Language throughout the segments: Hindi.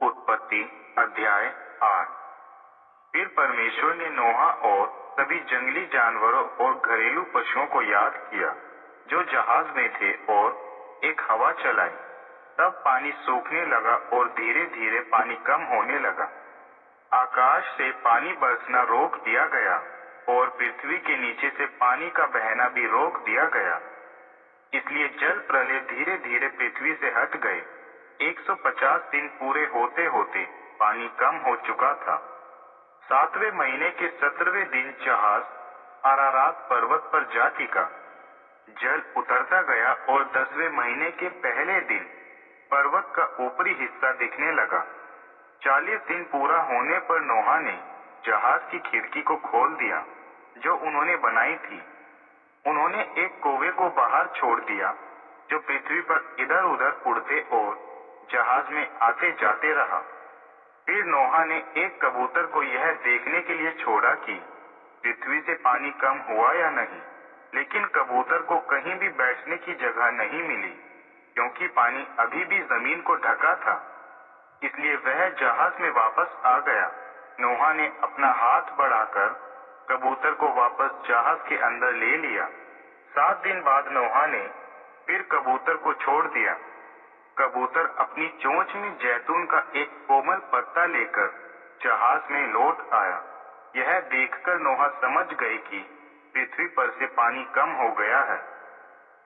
उत्पत्ति अध्याय 8। फिर परमेश्वर ने नोहा और सभी जंगली जानवरों और घरेलू पशुओं को याद किया जो जहाज में थे और एक हवा चलाई। तब पानी सूखने लगा और धीरे धीरे पानी कम होने लगा। आकाश से पानी बरसना रोक दिया गया और पृथ्वी के नीचे से पानी का बहना भी रोक दिया गया। इसलिए जल प्रलय धीरे धीरे पृथ्वी से हट गए। 150 दिन पूरे होते होते पानी कम हो चुका था। 7वें महीने के 17वें दिन जहाज अरारात पर्वत पर जा टिका। जल उतरता गया और 10वें महीने के पहले दिन पर्वत का ऊपरी हिस्सा दिखने लगा। 40 दिन पूरा होने पर नोहा ने जहाज की खिड़की को खोल दिया जो उन्होंने बनाई थी। उन्होंने एक कौवे को बाहर छोड़ दिया जो पृथ्वी पर इधर उधर उड़ते और जहाज में आते जाते रहा। फिर नोहा ने एक कबूतर को यह देखने के लिए छोड़ा कि पृथ्वी से पानी कम हुआ या नहीं, लेकिन कबूतर को कहीं भी बैठने की जगह नहीं मिली क्योंकि पानी अभी भी जमीन को ढका था। इसलिए वह जहाज में वापस आ गया। नोहा ने अपना हाथ बढ़ाकर कबूतर को वापस जहाज के अंदर ले लिया। 7 दिन बाद नोहा ने फिर कबूतर को छोड़ दिया। कबूतर अपनी चोंच में जैतून का एक कोमल पत्ता लेकर जहाज में लौट आया। यह देखकर नोहा समझ गए कि पृथ्वी पर से पानी कम हो गया है।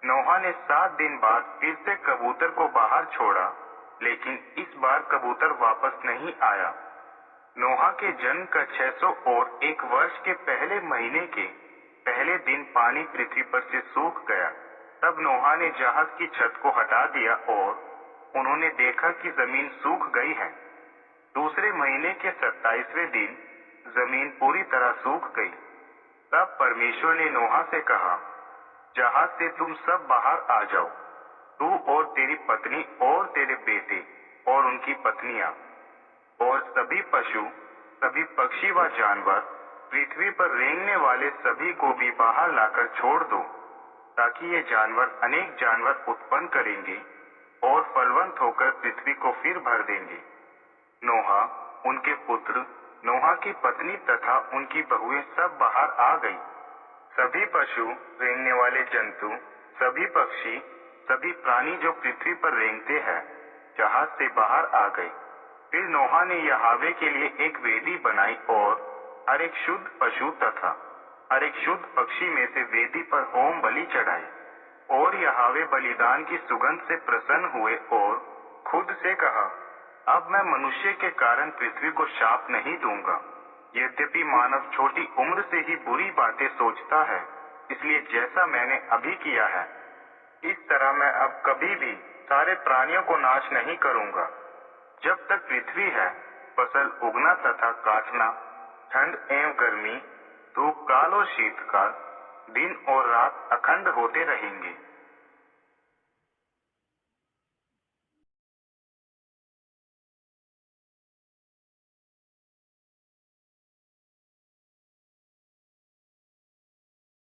नोहा ने 7 दिन बाद फिर से कबूतर को बाहर छोड़ा, लेकिन इस बार कबूतर वापस नहीं आया। नोहा के जन्म का 600 और 1 वर्ष के पहले महीने के पहले दिन पानी पृथ्वी पर से सूख गया। तब नोहा ने जहाज की छत को हटा दिया और उन्होंने देखा कि जमीन सूख गई है। दूसरे महीने के 27वें दिन जमीन पूरी तरह सूख गई। तब परमेश्वर ने नोहा से कहा, जहाज से तुम सब बाहर आ जाओ, तू और तेरी पत्नी और तेरे बेटे और उनकी पत्नियां और सभी पशु, सभी पक्षी व जानवर, पृथ्वी पर रेंगने वाले सभी को भी बाहर लाकर छोड़ दो, ताकि ये जानवर अनेक जानवर उत्पन्न करेंगे और फलवंत होकर पृथ्वी को फिर भर देंगे। नोहा, उनके पुत्र, नोहा की पत्नी तथा उनकी बहुएं सब बाहर आ गई। सभी पशु, रेंगने वाले जंतु, सभी पक्षी, सभी प्राणी जो पृथ्वी पर रेंगते हैं, जहाज से बाहर आ गए। फिर नोहा ने यहोवा के लिए एक वेदी बनाई और हर एक शुद्ध पशु तथा हर एक शुद्ध पक्षी में से वेदी पर होम बलि चढ़ाई। और यहोवा बलिदान की सुगंध से प्रसन्न हुए और खुद से कहा, अब मैं मनुष्य के कारण पृथ्वी को शाप नहीं दूंगा। यद्यपि मानव छोटी उम्र से ही बुरी बातें सोचता है, इसलिए जैसा मैंने अभी किया है, इस तरह मैं अब कभी भी सारे प्राणियों को नाश नहीं करूंगा। जब तक पृथ्वी है, फसल उगना तथा काटना, ठंड एवं गर्मी, धूप काल और शीतकाल, दिन और रात अखंड होते रहेंगे।